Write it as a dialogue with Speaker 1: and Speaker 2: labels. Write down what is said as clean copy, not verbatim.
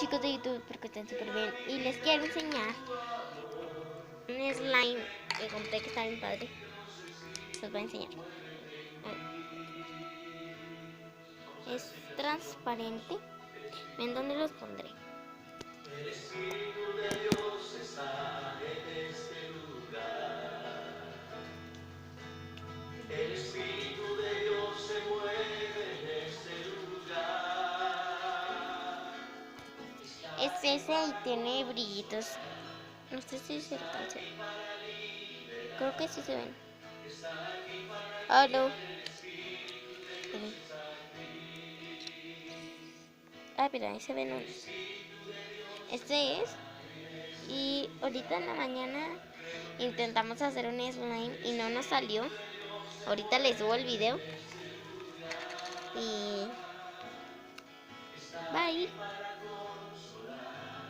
Speaker 1: chicos de YouTube, porque están súper bien. Y les quiero enseñar un slime que compré que está bien padre. Se los voy a enseñar. Es transparente. ¿Ven dónde los pondré? El Espíritu de Dios está en este lugar. El Espíritu de Dios se mueve en este lugar. Es ese y tiene brillitos. No sé si se alcanza. Creo que sí se ven. Oh, no. Ah, pero ahí se ven unos. Este es. Y ahorita en la mañana intentamos hacer un slime y no nos salió. Ahorita les subo el video. Y bye.